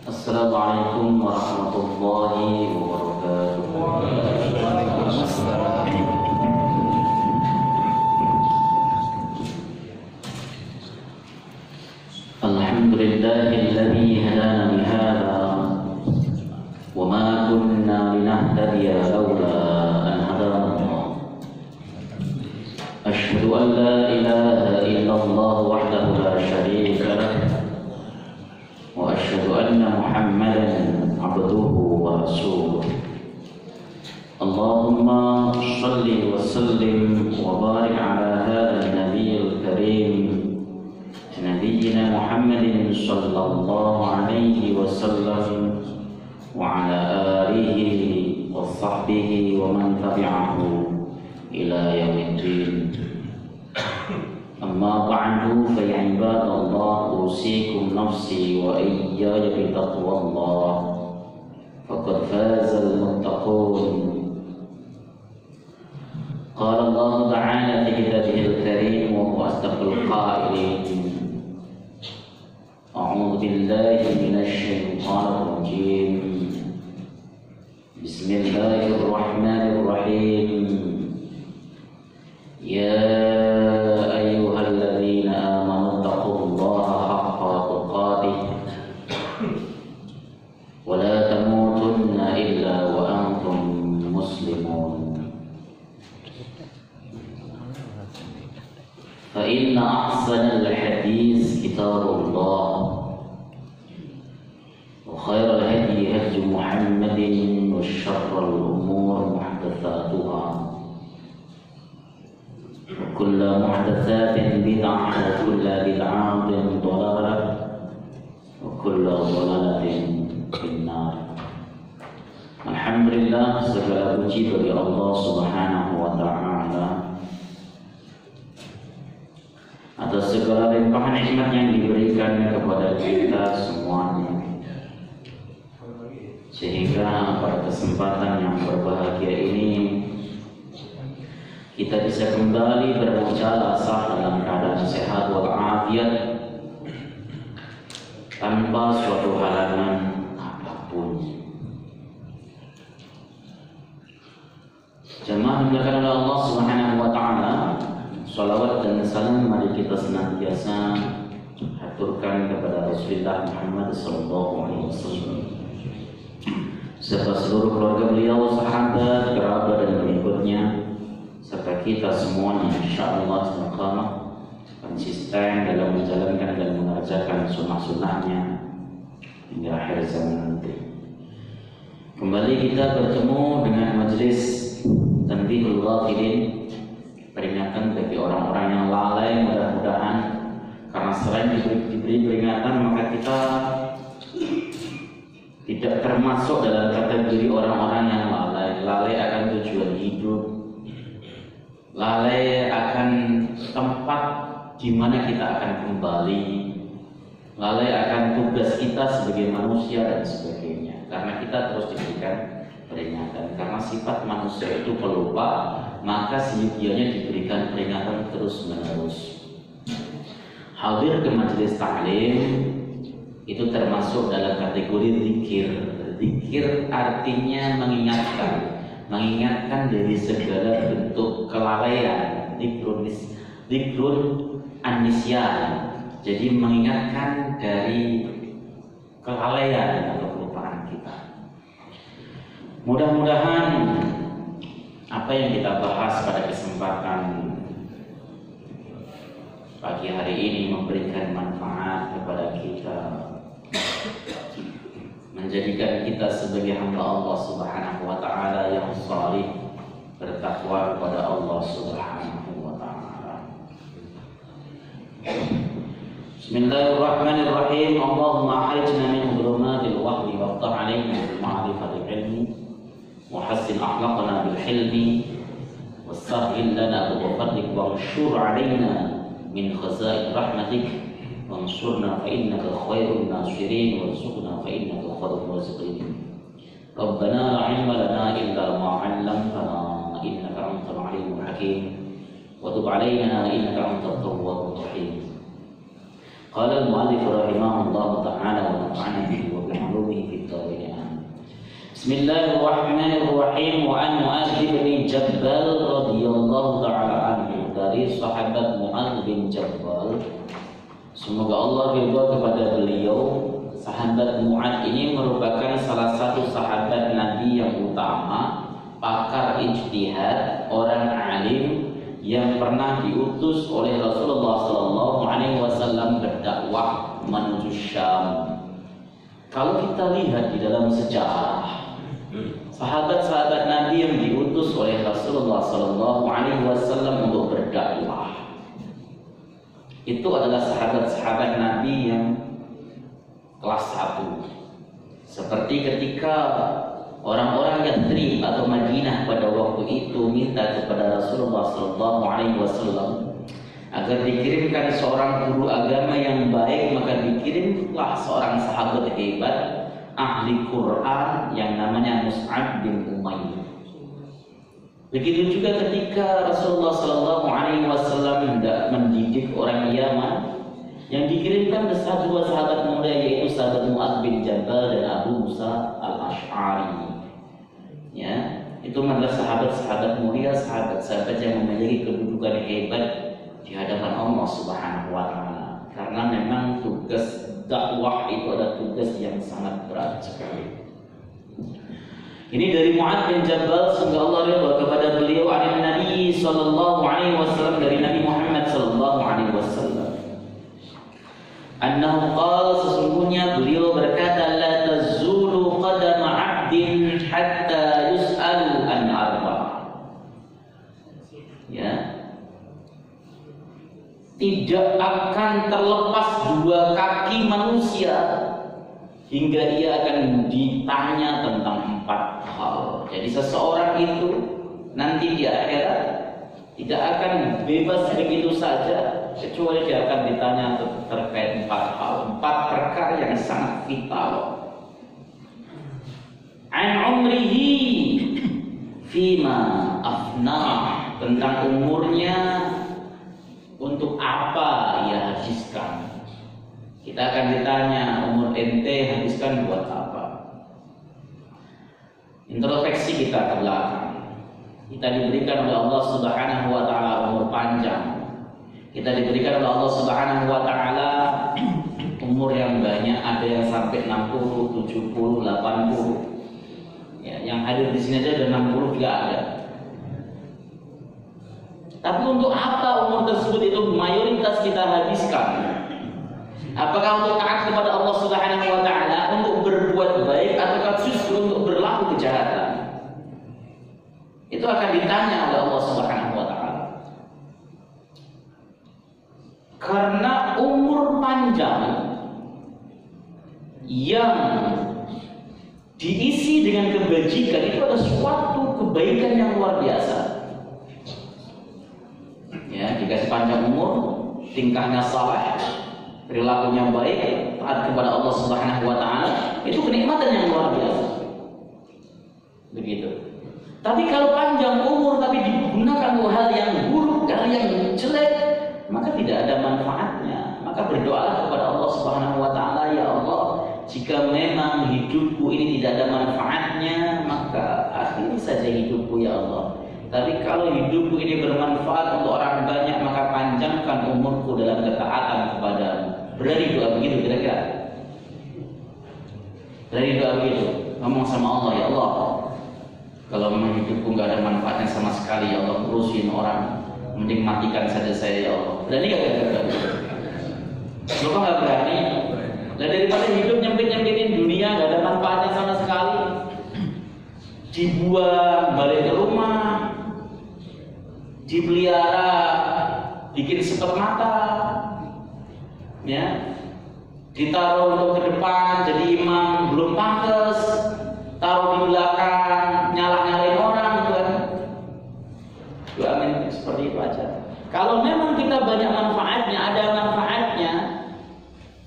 Assalamualaikum warahmatullahi wabarakatuh. Waalaikumsalam. Alhamdulillahilladzi hadana li hadza wa ma kunna linahtadiya laula an hadana Allah. Asyhadu an la ilaha illallah wahdahu la syarika lah wa asyhadu anna Muhammadan abduhu wa rasuluh. Allahumma shalli wa sallim wa barik ala hadzal nabiyil karim nabiyyina Muhammadin sallallahu alaihi wasallam wa ala alihi wa sahbihi wa man tabi'ahu ila yaumiddin. Amma ba'du fa ya ibadallah, usikum nafsi wa iyaya bi taqwallah faqad fazal muttaqun. Qala Allah ta'ala fi kitabihil karim wa huwa asdaqul qailin. A'udzu billahi minasy syaithanir rajim. Bismillahirrahmanirrahim. Ya ayyuhalladzina amanu taqullaha haqqa tuqatih wa la tamutunna illa wa antum muslimun. Fa inna ahsanal hadis kitabullah wa khairal hadi hadi Muhammadin wa syarrul umur muhdatsatuha wa kullu muhdatsatin bid'ah wa kullu bid'atin dhalalah wa kullu dhalalatin finnar. Alhamdulillah, segala puji bagi Allah Subhanahu wa ta'ala atas segala limpahan nikmat yang diberikan kepada kita semuanya, sehingga pada kesempatan yang berbahagia ini kita bisa kembali bermujalasah dalam keadaan sehat walafiat tanpa suatu halangan apapun. Jemaah dimuliakan oleh Allah Subhanahu wa ta'ala, salawat dan salam mari kita senantiasa haturkan kepada Rasulullah Muhammad SAW serta seluruh keluarga beliau, sahabat, kerabat dan pengikutnya, serta kita semuanya insyaallah istiqamah konsisten dalam menjalankan dan mengerjakan sunnah-sunnahnya hingga akhir zaman nanti. Kembali kita bertemu dengan majelis Tanbihul Ghafilin, peringatan bagi orang-orang yang lalai. Mudah-mudahan karena selain diberi peringatan maka kita tidak termasuk dalam kategori orang-orang yang lalai akan tujuan hidup, lalai akan tempat di mana kita akan kembali, lalai akan tugas kita sebagai manusia dan sebagainya. Karena kita terus diberikan peringatan, karena sifat manusia itu pelupa, maka sedianya diberikan peringatan terus menerus. Hadir ke majelis taklim itu termasuk dalam kategori zikir. Zikir artinya mengingatkan dari segala bentuk kelalaian. Zikrun an-nisyan, jadi mengingatkan dari kelalaian atau kelupaan kita. Mudah-mudahan apa yang kita bahas pada kesempatan pagi hari ini memberikan manfaat kepada kita, menjadikan kita sebagai hamba Allah Subhanahu wa ta'ala yang salih, bertakwa kepada Allah Subhanahu wa ta'ala. Bismillahirrahmanirrahim. Allahumma akhrijna min dhulumatil wahmi waftah 'alaina bil ma'rifatil ilmi وحسن أخلاقنا بالحلم وسهل لنا بفضلك وانشر علينا من خزائن رحمتك وانصرنا فإنك خير الناصرين وارزقنا فإنك خير الرازقين. ربنا لا علم لنا إلا ما علمتنا إنك أنت العليم الحكيم وتب علينا إنك أنت التواب الرحيم. Qala al-mu'allif rahimahullahu ta'ala wa nafa'ana bihi wa bi'ulumihi fid dharain. Bismillahirrahmanirrahim. Wa an Mu'adz bin Jabal radhiyallahu ta'ala anhu, dari sahabat Mu'adz bin Jabal, semoga Allah ridha kepada beliau. Sahabat Mu'adz ini merupakan salah satu sahabat Nabi yang utama, pakar ijtihad, orang alim yang pernah diutus oleh Rasulullah SAW berdakwah menuju Syam. Kalau kita lihat di dalam sejarah, sahabat-sahabat Nabi yang diutus oleh Rasulullah SAW untuk berdakwah, itu adalah sahabat-sahabat Nabi yang kelas 1. Seperti ketika orang-orang Yathrib atau Madinah pada waktu itu minta kepada Rasulullah SAW agar dikirimkan seorang guru agama yang baik, maka dikirimlah seorang sahabat hebat ahli Quran yang namanya Mus'ab bin Umair. Begitu juga ketika Rasulullah SAW hendak mendidik orang Yaman, yang dikirimkan besar dua sahabat muda, yaitu sahabat Mu'adz bin Jabal dan Abu Musa al-Ash'ari. Ya, itu adalah sahabat-sahabat mulia, sahabat-sahabat yang memiliki kedudukan hebat di hadapan Allah Subhanahu wa Ta'ala. Karena memang tugas dakwah itu adalah tugas yang sangat berat sekali. Ini dari Mu'adz bin Jabal, semoga Allah ridha kepada beliau, dari Nabi sallallahu alaihi wasallam, dari Nabi Muhammad sallallahu alaihi wasallam. Annahu qala, sesungguhnya beliau berkata, la tazulu qadama 'abdin hatta yus'alu an arba'. Ya, tidak akan terlepas dua kaki manusia hingga ia akan ditanya tentang 4 hal. Jadi seseorang itu nanti di akhirat tidak akan bebas begitu saja, kecuali dia akan ditanya terkait 4 hal, 4 perkara yang sangat vital. An umrihi fima afna, tentang umurnya, untuk apa ia habiskan. Kita akan ditanya, umur ente habiskan buat apa? Introspeksi kita ke belakang. Kita diberikan oleh Allah Subhanahu wa Ta'ala umur panjang. Kita diberikan oleh Allah Subhanahu wa Ta'ala umur yang banyak, ada yang sampai 60, 70, 80. Ya, yang hadir di sini aja ada 60 juga ada. Tapi untuk apa umur tersebut itu mayoritas kita habiskan? Apakah untuk taat kepada Allah Subhanahu wa Ta'ala, untuk berbuat baik, atau justru untuk berlaku kejahatan? Itu akan ditanya oleh Allah Subhanahu wa Ta'ala. Karena umur panjang yang diisi dengan kebajikan itu adalah suatu kebaikan yang luar biasa. Ya, dikasih panjang umur, tingkahnya saleh, perilakunya baik, taat kepada Allah Subhanahu wa Ta'ala, itu kenikmatan yang luar biasa. Begitu. Tapi kalau panjang umur tapi digunakan untuk hal yang buruk, hal yang jelek, maka tidak ada manfaatnya. Maka berdoalah kepada Allah Subhanahu wa Ta'ala, ya Allah, jika memang hidupku ini tidak ada manfaatnya, maka akhiri saja hidupku ya Allah. Tapi kalau hidupku ini bermanfaat untuk orang banyak, maka panjangkan umurku dalam ketaatan kepadamu. Berani doa begitu kira-kira? Berani doa begitu? Ngomong sama Allah, ya Allah, kalau memang hidupku nggak ada manfaatnya sama sekali, ya Allah, urusin orang, mending matikan saja saya, ya Allah. Berani nggak kira-kira? Bapak nggak berani? Dan daripada hidup nyempit-nyempitin dunia, nggak ada manfaatnya sama sekali, dibuang balik ke rumah, dipelihara, bikin sepet mata, ya, ditaruh untuk ke depan jadi imam belum pantas, taruh di belakang nyala-nyalain orang, kan? Amin, seperti itu aja. Kalau memang kita banyak manfaatnya, ada manfaatnya,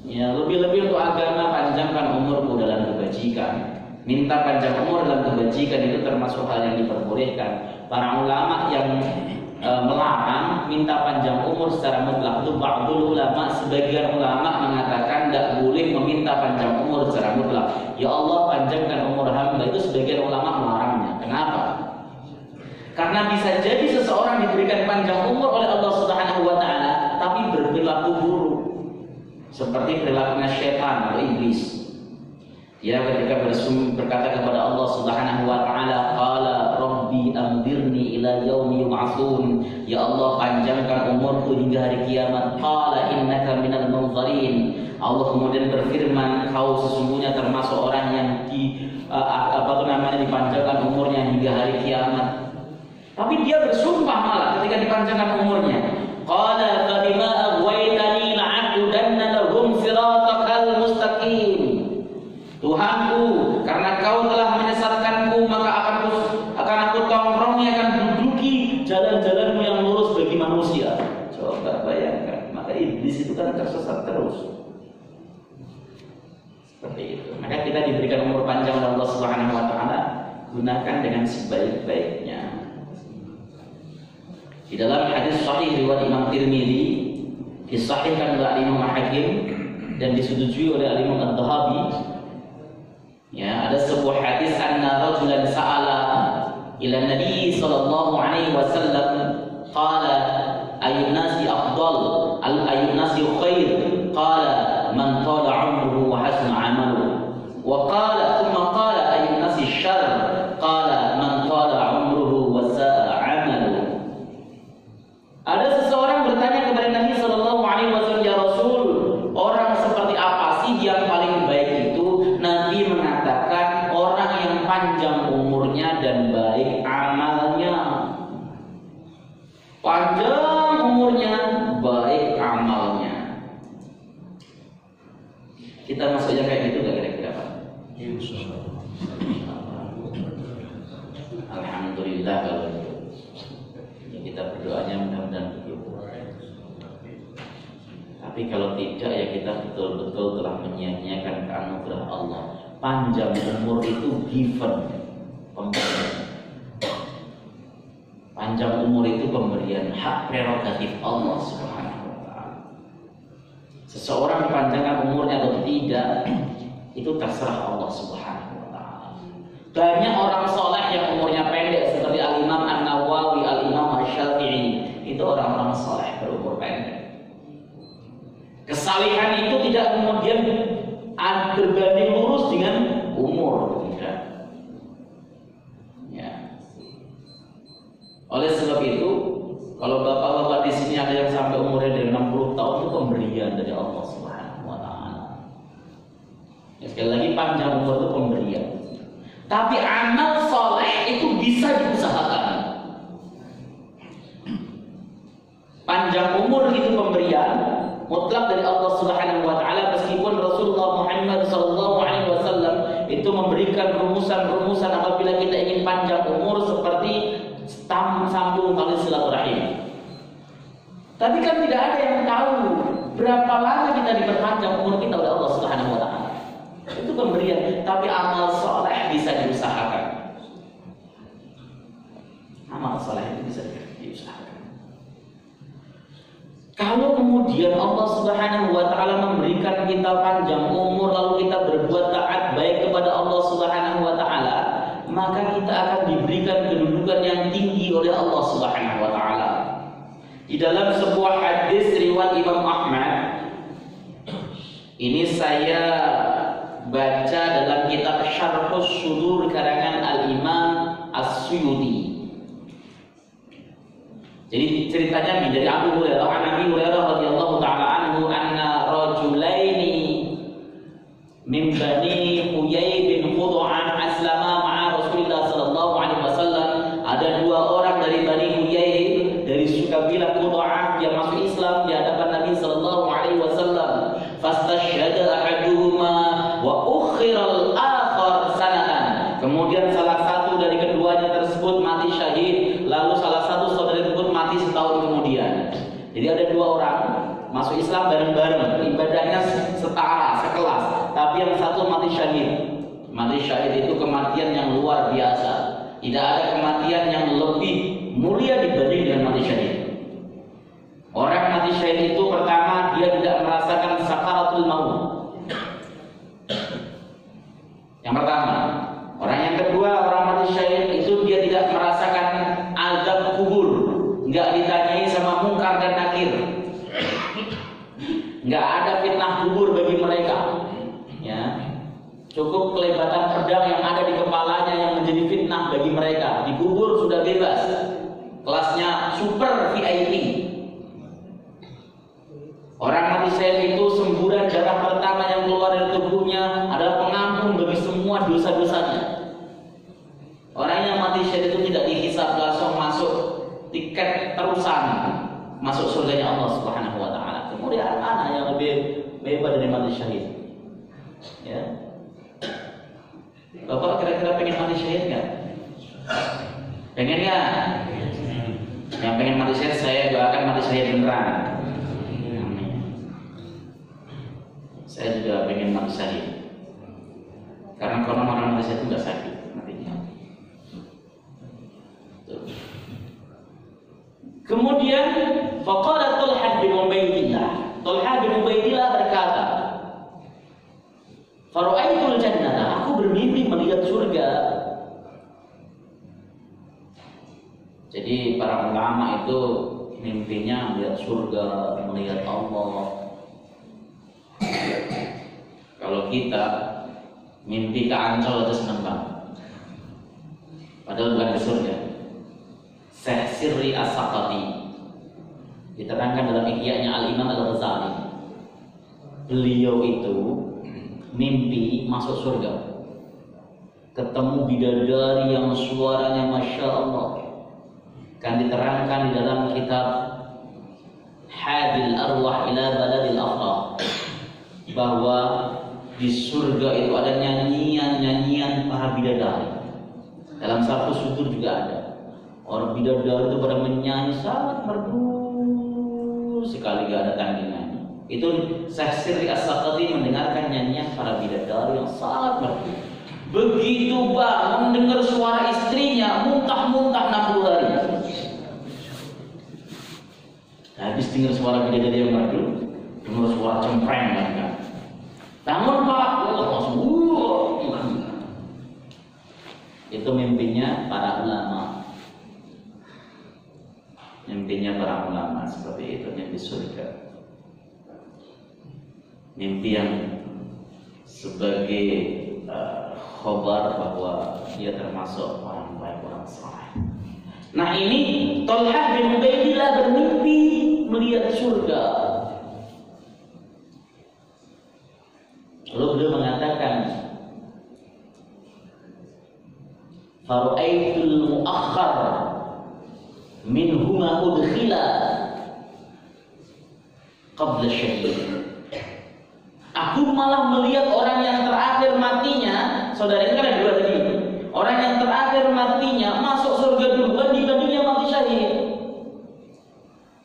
ya, lebih-lebih untuk agama, panjangkan umurmu dalam kebajikan. Minta panjang umur dalam kebajikan itu termasuk hal yang diperbolehkan. Para ulama yang melarang minta panjang umur secara mutlak. Itu ba'dul ulama, sebagian ulama mengatakan tidak boleh meminta panjang umur secara mutlak. Ya Allah panjangkan umur hamba, itu sebagian ulama melarangnya. Kenapa? Karena bisa jadi seseorang diberikan panjang umur oleh Allah Subhanahu wa taala tapi berperilaku buruk. Seperti perilakunya syaitan atau iblis. Ya, ketika berkata kepada Allah Subhanahu wa taala, qala rabbi anzirni ila yaumi yub'atsun, ya Allah panjangkan umurku hingga hari kiamat. Qala innaka minal munzirin, Allah kemudian berfirman, kau sesungguhnya termasuk orang yang dipanjangkan umurnya hingga hari kiamat. Tapi dia bersumpah malah ketika dipanjangkan umurnya, qala fa bima aghwaytani la'aqudanna lahum siratakal mustaqim. Tuhanku, karena kau telah menyesatkanku, maka akan aku tongkrongi, akan duduki jalan-jalanmu yang lurus bagi manusia. Coba bayangkan, maka iblis itu kan tersesat terus. Seperti itu. Maka kita diberikan umur panjang oleh Allah Subhanahu wa taala, gunakan dengan sebaik-baiknya. Di dalam hadis sahih riwayat Imam Tirmidzi, disahihkan oleh Imam Hakim dan disetujui oleh Imam Ad-Dhahabi. Ya, ada sebuah hadis anna rajulan sa'ala ila Nabi sallallahu alaihi wasallam qala ayyun nasi afdal ayyun nasi khair qala man tala 'umruhu wa hasuna 'amaluhu wa qala thumma qala ayyun nasi syarr qala man tala 'umruhu wa sa'a 'amaluhu. Ada seseorang bertanya kepada Nabi sallallahu alaihi wasallam, ya Rasul, orang seperti apa sih yang paling baik itu? Nabi mengatakan orang yang panjang umurnya dan baik amalnya. Panjang umurnya, baik amalnya. Kita masuknya kayak gitu gak kira-kira Pak? Alhamdulillah kalau itu. Ya, kita berdoanya mudah-mudahan begitu. Tapi kalau tidak, ya kita betul-betul telah menyia-nyiakan anugerah Allah. Panjang umur itu given, pemberian. Panjang umur itu pemberian, hak prerogatif Allah Subhanahu wa taala. Seseorang dipanjangkan umurnya atau tidak, itu terserah Allah Subhanahu wa taala. Banyak orang soleh yang umurnya pendek seperti Al-Imam An-Nawawi, Al-Imam Asy-Syafi'i, itu orang-orang soleh berumur pendek. Kesalehan itu tidak kemudian berbanding lurus dengan umur, tidak. Ya. Oleh sebab itu, kalau bapak-bapak di sini ada yang sampai umurnya dari 60 tahun, itu pemberian dari Allah Subhanahu wa taala. Ya, sekali lagi panjang umur itu pemberian. Tapi amal soleh itu bisa diusahakan. Panjang umur itu pemberian mutlak dari Allah Subhanahu wa taala, meskipun Rasulullah Muhammad sallallahu alaihi wasallam itu memberikan rumusan-rumusan apabila kita ingin panjang umur seperti sambung tali silaturahim. Tapi kan tidak ada yang tahu berapa lama kita diperpanjang umur kita oleh Allah Subhanahu wa taala. Itu pemberian, tapi amal soleh bisa diusahakan. Amal soleh itu bisa diusahakan. Kalau kemudian Allah Subhanahu wa taala memberikan kita panjang umur lalu kita berbuat taat baik kepada Allah Subhanahu wa taala, maka kita akan diberikan kedudukan yang tinggi oleh Allah Subhanahu wa taala. Di dalam sebuah hadis riwayat Imam Ahmad, ini saya baca dalam kitab Syarhus Sudur karangan Al-Imam As-Suyuti. Jadi ceritanya dari Abu Hurairah, Nabi Hurairah radhiyallahu taala anhu, anna rajulaini min bani Huyai bin Khud'an aslama ma'a Rasulillah sallallahu alaihi wasallam. Ada dua orang dari Bani Huyai dari kabilah Khud'an yang masuk Islam di hadapan Nabi sallallahu alaihi wasallam. Fastashhada ahaduhuma wa ukhiral akhar sanatan. Kemudian salah satu dari keduanya tersebut mati syahid, lalu salah satu saudara tersebut mati setahun kemudian. Jadi ada dua orang masuk Islam bareng-bareng, ibadahnya setara, sekelas, tapi yang satu mati syahid. Mati syahid itu kematian yang luar biasa. Tidak ada kematian yang lebih mulia dibanding dengan mati syahid. fitnah kubur bagi mereka. Ya, cukup kelebatan pedang yang ada di kepalanya yang menjadi fitnah bagi mereka. Dikubur sudah bebas, kelasnya super VIP. Orang mati syahid itu semburan darah pertama yang keluar dari tubuhnya adalah pengampun bagi semua dosa-dosanya. Orang yang mati syahid itu tidak dihisab, langsung masuk tiket terusan masuk surganya Allah Subhanahu wa taala. Kemudian anak yang lebih hebat dari mati syahid. Ya. Bapak kira-kira pengen mati syahid enggak? Pengen enggak? Yang pengen mati syahid saya doakan mati syahid beneran. Amin. Saya juga pengen mati syahid. Karena kalau orang mati syahid itu enggak sakit matinya. Kemudian faqala Talhah bin Ubaidillah. Talhah bin Ubaidillah berkata, "Fara'aitul jannah, aku bermimpi melihat surga." Jadi para ulama itu mimpinya melihat surga, melihat Allah. Kalau kita mimpi ke Ancol aja senang banget. Padahal bukan ke surga. Syekh Sirri As-Saqati diterangkan dalam Ihya'nya Al-Imam Al-Ghazali. Beliau itu mimpi masuk surga, ketemu bidadari yang suaranya Masya Allah. Kan diterangkan di dalam kitab Hadil Arwah ila Baladil Afrah bahwa di surga itu ada nyanyian-nyanyian para bidadari. Dalam satu sutur juga ada orang bidadari itu pada menyanyi sangat merdu sekali, gak ada tandingannya. Itu Syekh Sirri As-Saqati mendengarkan nyanyian para bidadari yang sangat merdu. Begitu bangun mendengar suara istrinya muntah-muntah 60 hari. Habis dengar suara bidadari yang merdu, dengar suara cempreng kan. Bangun Pak, langsung itu mimpinya para ulama. Mimpinya para ulama seperti itu, mimpi surga. Mimpi yang sebagai khobar bahwa dia termasuk orang baik, orang saleh. Nah ini Talhah bin Ubaidillah bermimpi melihat surga. Lalu beliau mengatakan, "Fara'aitul mu'akhkhar minhuma udkhila qabla syahid." Aku malah melihat orang yang terakhir matinya, saudara ini kan ada dua tadi. Orang yang terakhir matinya masuk surga duluan dibanding yang mati syahid.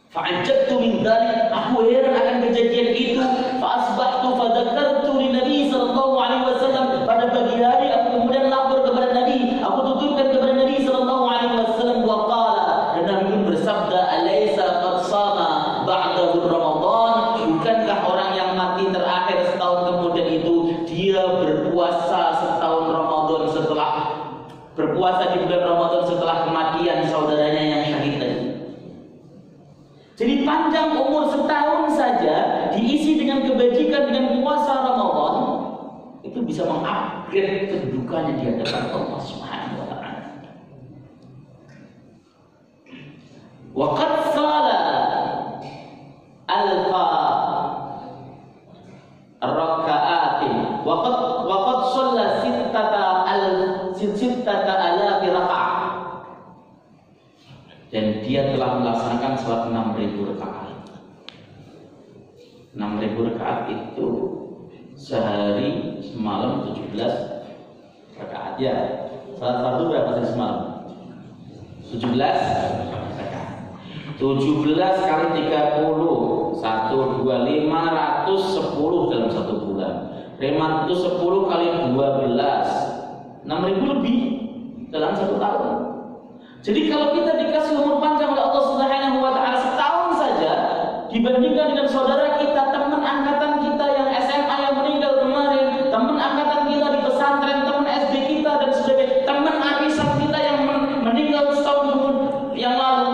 Fa'ajabtu min dzalik, aku heran akan kejadian itu. Fa'asbahtu fadzakartu li Nabi sallallahu alaihi wasallam. Pada pagi hari aku kemudian lapor kepada Nabi, aku tuturkan kepada Nabi sallallahu alaihi wasallam wa qala, dan Nabi pun bersabda, "Alaysa qad sama ba'dahu Ramadan?" Bukankah orang yang mati terakhir setahun kemudian itu dia berpuasa setahun Ramadan setelah berpuasa di bulan Ramadan setelah kematian saudaranya yang syahid tadi. Jadi panjang umur setahun saja diisi dengan kebajikan, dengan puasa Ramadan, itu bisa mengupgrade kedudukannya di hadapan Allah Subhanahu wa taala. Wa qad sala alfa raka'atin wa qad shalla sittata alaf raka'ah. Dan dia telah melaksanakan salat 6.000 rakaat. 6.000 rakaat itu sehari semalam 17 rakaat ya. Salat fardu berapa sih semalam? 17 rakaat. 17 kali 30 1, 2, 510 dalam satu bulan. 510 kali 12 6.000 lebih dalam satu tahun. Jadi kalau kita dikasih umur panjang oleh Allah Subhanahu wa taala setahun saja, dibandingkan dengan saudara kita, teman angkatan kita yang SMA yang meninggal kemarin, teman angkatan kita di pesantren, teman SD kita dan sebagainya, teman arisan kita yang meninggal setahun yang lalu,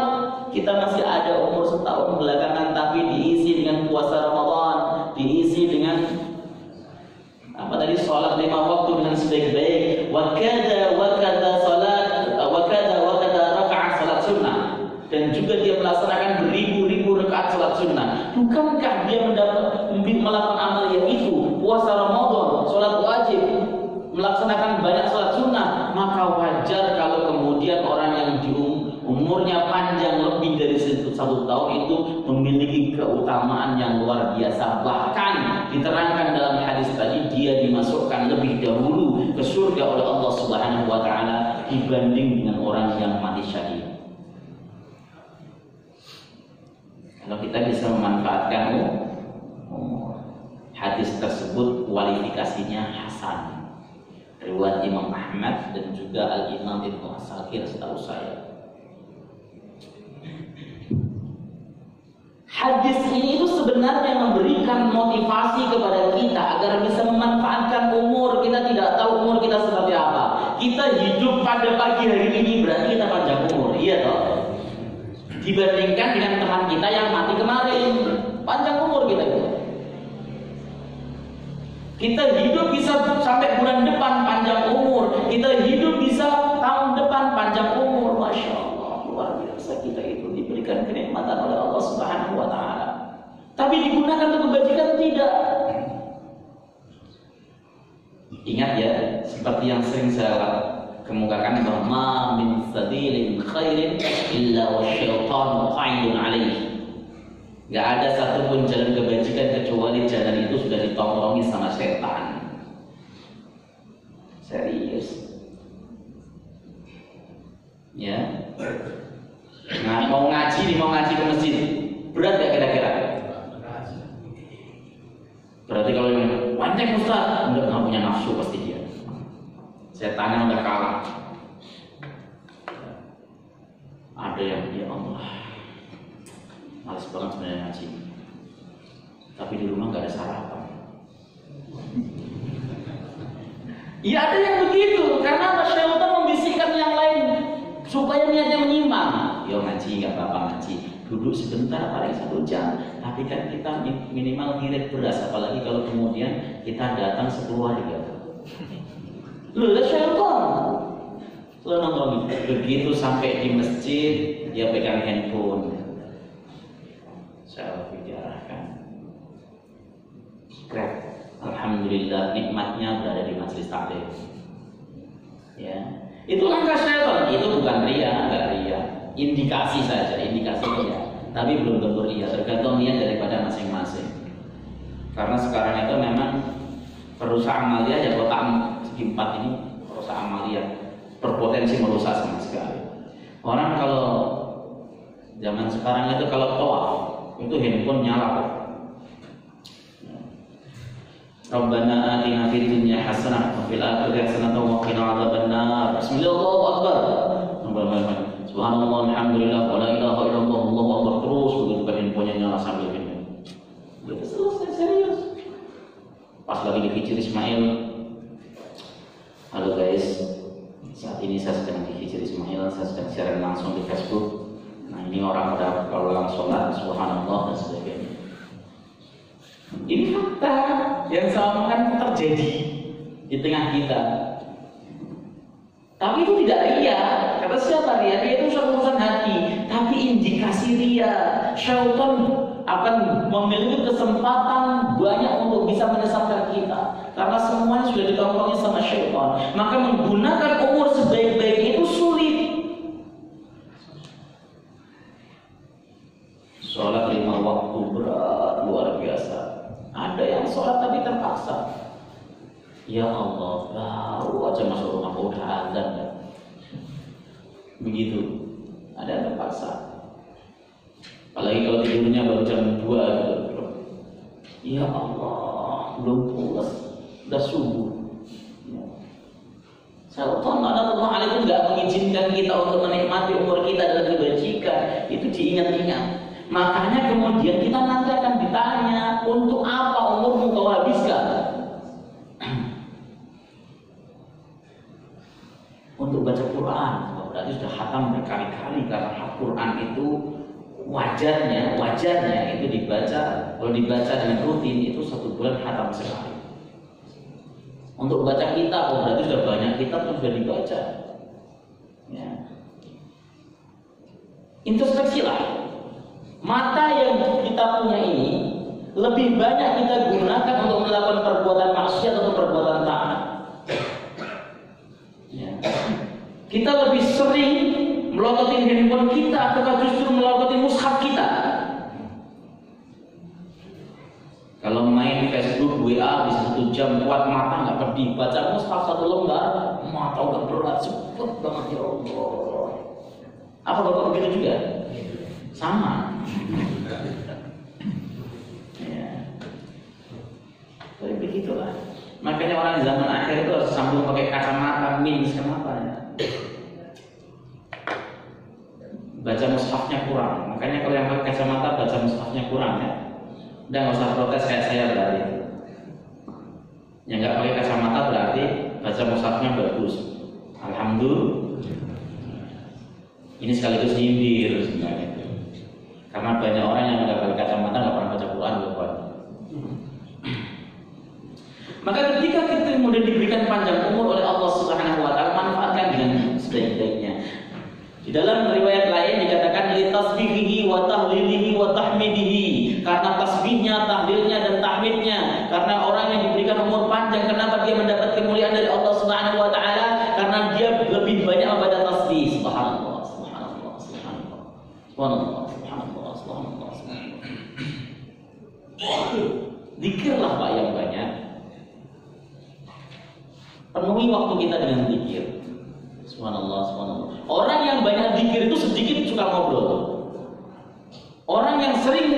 kita masih ada umur setahun belakangan tapi diisi dengan puasa Ramadan, diisi dengan Apa tadi, sholat 5 waktu dengan sebaik-baik, wa kada rakaat salat sunnah, dan juga dia melaksanakan beribu-ribu rakaat salat sunnah. Bukankah dia melakukan amal yang itu, puasa Ramadan, sholat wajib, melaksanakan banyak salat sunnah? Maka wajar kalau kemudian orang yang umurnya panjang lebih dari 1 tahun itu memiliki keutamaan yang luar biasa. Bahkan diterangkan dalam hadis tadi, dia dimasukkan lebih dahulu ke surga oleh Allah Subhanahu wa taala dibanding dengan orang yang mati syahid. Kalau kita bisa memanfaatkan hadis tersebut, kualifikasinya hasan, riwayat Imam Ahmad dan juga Al-Imam Ibnu Asakir setahu saya. Hadis ini itu sebenarnya memberikan motivasi kepada kita agar bisa memanfaatkan umur. Kita tidak tahu umur kita seperti apa. Kita hidup pada pagi hari ini berarti kita panjang umur, iya toh? Dibandingkan dengan teman kita yang mati kemarin, panjang umur kita itu. Kita hidup bisa sampai bulan depan panjang umur. Kita hidup bisa tahun depan panjang umur. Masya Allah, luar biasa kita itu diberikan kenikmatan oleh Allah Subhanahu wa taala. Tapi digunakan untuk kebajikan tidak. Ingat ya, seperti yang sering saya kemukakan, bahwa min sabilin khairin illa wasyaitanu qa'idun alaihi. Gak ada satupun jalan kebajikan kecuali jalan itu sudah ditongkrongi sama setan. Serius. Ya. Nah, mau ngaji ke masjid, berat gak kira-kira? Berarti kalau yang panjang Ustaz, enggak punya nafsu pasti dia. Setannya udah kalah. Ada yang ya Allah, malas banget sebenarnya ngaji, tapi di rumah nggak ada sarapan. Iya, ada yang begitu, karena syaitan membisikkan yang lain supaya niatnya menyimpang. Yo ngaji nggak apa-apa, ngaji, duduk sebentar paling 1 jam. Tapi kan kita minimal ngirit beras, apalagi kalau kemudian kita datang sekeluarga. Loh, syaitan. Lo nongkrong begitu sampai di masjid, dia pegang handphone. Saya bicarakan. Grab. Alhamdulillah, nikmatnya berada di majelis taklim. Ya, itu langkah syaitan. Itu bukan ria, enggak ria. Indikasi saja, indikasi ria. Tapi belum tentu ria, tergantung niat daripada masing-masing. Karena sekarang itu memang perusahaan amalia ya, kota segi 4 ini perusahaan amalia berpotensi merusak sama sekali. Orang kalau zaman sekarang itu kalau tawaf itu handphone nyala. Rabbana atina fid dunya hasanah wa fil akhirati hasanah wa qina adzabannar. Bismillahirrahmanirrahim. Subhanallah, alhamdulillah, wa la ilaha illallah, Allahu akbar. Terus begitu kan handphonenya nyala sambil ini. Itu selesai, serius. Pas lagi di Hijr Ismail. Halo guys, saat ini saya sedang di Hijr Ismail, saya sedang siaran langsung di Facebook. Nah, ini orang pada ulang sholat, subhanallah dan sebagainya. Ini fakta yang sama kan terjadi di tengah kita. Tapi itu tidak ria. Kata siapa ria? Ria itu suatu urusan hati. Tapi indikasi ria, syaitan akan memiliki kesempatan banyak untuk bisa menyesatkan kita. Karena semuanya sudah ditongkrongi sama syaitan. Maka menggunakan umur sebaik-baiknya itu sulit. Sholat 5 waktu berat, luar biasa. Ada yang sholat tapi terpaksa. Ya Allah, baru aja masuk rumah udah azan ya. Begitu. Ada yang terpaksa. Apalagi kalau tidurnya baru jam 2 gitu. Ya Allah, belum pulas, udah subuh. Syaitan Allah itu nggak mengizinkan kita untuk menikmati umur kita dalam kebajikan. Itu diingat-ingat. Makanya kemudian kita nanti akan ditanya, untuk apa umurmu kau habiskan? Untuk baca Quran, berarti sudah khatam berkali-kali, karena Quran itu wajarnya itu dibaca, kalau dibaca dengan rutin itu 1 bulan khatam sekali. Untuk baca kitab, berarti sudah banyak kitab yang sudah dibaca. Ya. Introspeksilah. Mata yang kita punya ini lebih banyak kita gunakan untuk melakukan perbuatan maksiat atau perbuatan taat. Ya. Kita lebih sering melototin handphone kita atau justru melototin mushaf kita? Kalau main Facebook, WA bisa 1 jam, kuat mata nggak pedih. Baca mushaf 1 lembar, mata udah berat, cepet banget ya Allah. Apa bapak begitu juga? Sama. Ya. Tapi begitulah. Makanya orang di zaman akhir itu harus sambung pakai kacamata minus kenapa ya? Baca mushafnya kurang. Makanya kalau yang pakai kacamata baca mushafnya kurang ya. Udah nggak usah protes kayak saya berarti. Yang nggak pakai kacamata berarti baca mushafnya bagus. Alhamdulillah. Ini sekaligus nyindir sebenarnya. Karena banyak orang yang nggak pakai kacamata nggak pernah baca Quran bukan. Maka ketika kita kemudian diberikan panjang umur oleh Allah Subhanahu Wa Taala, manfaatkan dengan sebaik-baiknya. Di dalam riwayat lain dikatakan li tasbihihi wa tahlilihi wa tahmidihi, karena tasbihnya, tahlilnya dan tahmidnya. Karena orang yang diberikan umur panjang, kenapa dia mendapat kemuliaan dari Allah Subhanahu Wa Taala? Karena dia lebih banyak membaca tasbih. Subhanallah, subhanallah, subhanallah, subhanallah, subhanallah, subhanallah, subhanallah. Zikirlah Pak yang banyak. Penuhi waktu kita dengan zikir. Subhanallah, subhanallah. Orang yang banyak zikir itu sedikit suka ngobrol. Orang yang sering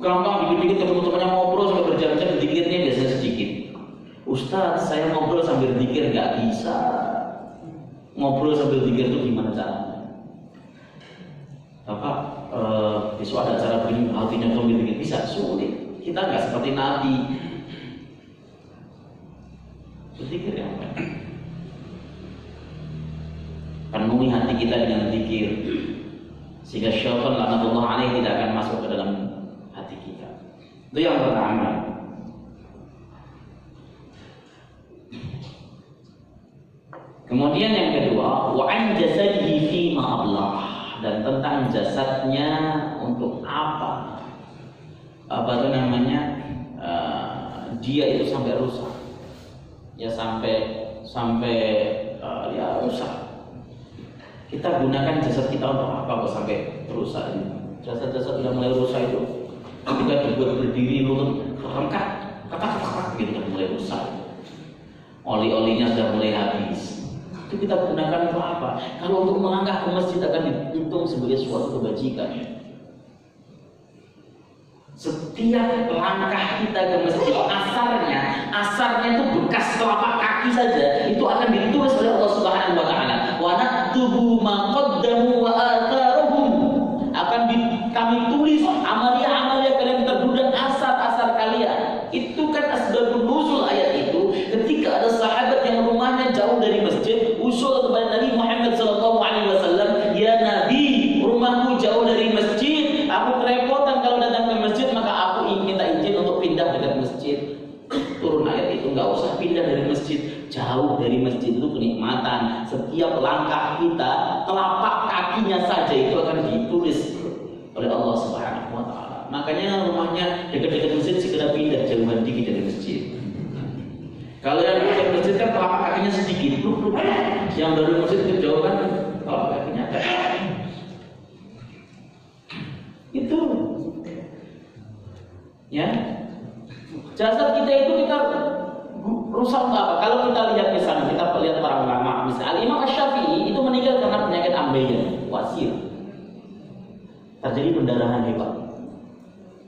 gampang dikit-dikit ketemu temannya ngobrol sampai berjam-jam, zikirnya biasanya sedikit. Ustaz, saya ngobrol sambil zikir nggak bisa. Ngobrol sambil zikir itu gimana caranya? Bapak, besok ada acara begini, hatinya sambil zikir bisa? Sulit. Kita nggak seperti Nabi. Berzikir yang baik. Penuhi hati kita dengan zikir, sehingga syaitan laknatullah alaihi tidak akan masuk ke dalam hati kita. Itu yang pertama. Kemudian yang kedua, wa an jasadihi fi ma ablah, dan tentang jasadnya untuk apa? Apa itu namanya? Dia itu sampai rusak. Ya sampai ya rusak. Kita gunakan jasad kita untuk apa kok sampai rusak ini? Jasad-jasad sudah mulai rusak itu ketika dibuat berdiri lutut rengkat, kata gitu kan mulai rusak. Oli-olinya sudah mulai habis. Itu kita gunakan untuk apa? Kalau untuk melangkah ke masjid akan dihitung sebagai suatu kebajikan. Setiap langkah kita ke masjid, asarnya itu bekas telapak kaki saja, itu akan ditulis oleh Allah Subhanahu Wa Taala. Wa naktubu ma qaddamu wa atharuhum, akan kami tulis amalia-amalia kalian terdahulu dan asar-asar kalian. Itu kan asbabun nuzul ayat itu. Ketika ada sahabat yang rumahnya jauh dari masjid, usul kepada Nabi Muhammad SAW, ya Nabi, rumahku jauh dari masjid, aku kerepotan kalau datang ke masjid, maka aku ingin minta izin untuk pindah dekat masjid. Turun ayat itu, nggak usah pindah dari masjid, jauh dari masjid itu kenikmatan. Setiap langkah kita, telapak kakinya saja itu akan ditulis oleh Allah Subhanahu Wa Taala. Makanya rumahnya dekat-dekat masjid segera pindah, jauhan dikit dari masjid. Kalau yang dekat masjid kan telapak kakinya sedikit, yang dari masjid kejauhan telapak kakinya ada. Itu, ya. Jasad kita itu kita rusak apa? Kalau kita lihat misalnya, kita lihat para ulama, misalnya Imam Asy-Syafi'i itu meninggal karena penyakit ambeien, wasir. Terjadi pendarahan hebat.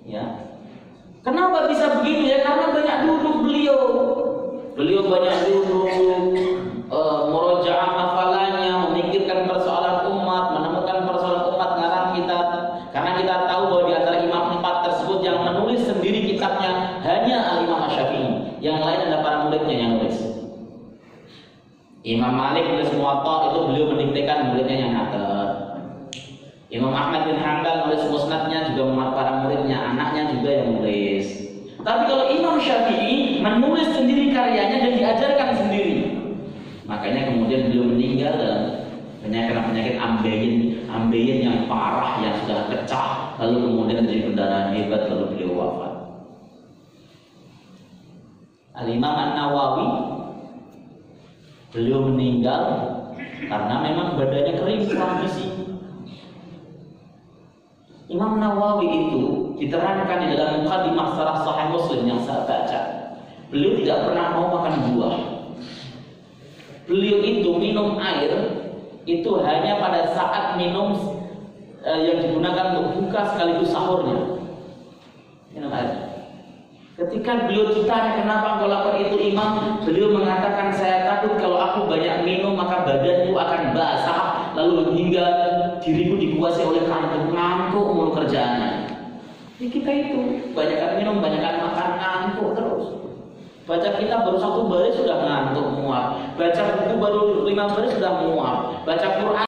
Ya. Kenapa bisa begitu ya? Karena banyak duduk beliau. Beliau banyak duduk, murojaah hafalannya, memikirkan persoalan umat, menemukan persoalan umat, ngarang kitab. Karena kita tahu bahwa di antara imam 4 tersebut yang menulis sendiri kitabnya hanya Al-Imam Asy-Syafi'i. Yang lain adalah para muridnya yang nulis. Imam Malik nulis Muwatta, itu beliau mendiktekan, muridnya yang ngatur. Imam Ahmad bin Hanbal nulis Musnadnya juga para muridnya, anaknya juga yang nulis. Tapi kalau Imam Syafi'i menulis sendiri karyanya dan diajarkan sendiri. Makanya kemudian beliau meninggal dalam penyakit ambeien yang parah, yang sudah pecah, lalu kemudian dari pendarahan hebat, lalu beliau wafat. Al-Imam An-Nawawi, beliau meninggal karena memang badannya kering, kurang gizi. Imam Nawawi itu diterangkan di dalam Muqaddimah Syarah Sahih Muslim yang saya baca. Beliau tidak pernah mau makan buah. Beliau itu minum air itu hanya pada saat minum yang digunakan untuk buka sekaligus sahurnya. Minum air. Ketika beliau ditanya kenapa engkau lakukan itu Imam, beliau mengatakan saya takut kalau aku banyak minum maka badanku akan basah, lalu hingga diriku dikuasai oleh ngantuk mulu kerjaannya. Ini kita itu banyakkan minum, banyakkan makan, ngantuk terus. Baca kitab baru 1 baris sudah ngantuk muak, baca buku baru 5 baris sudah muak, baca Quran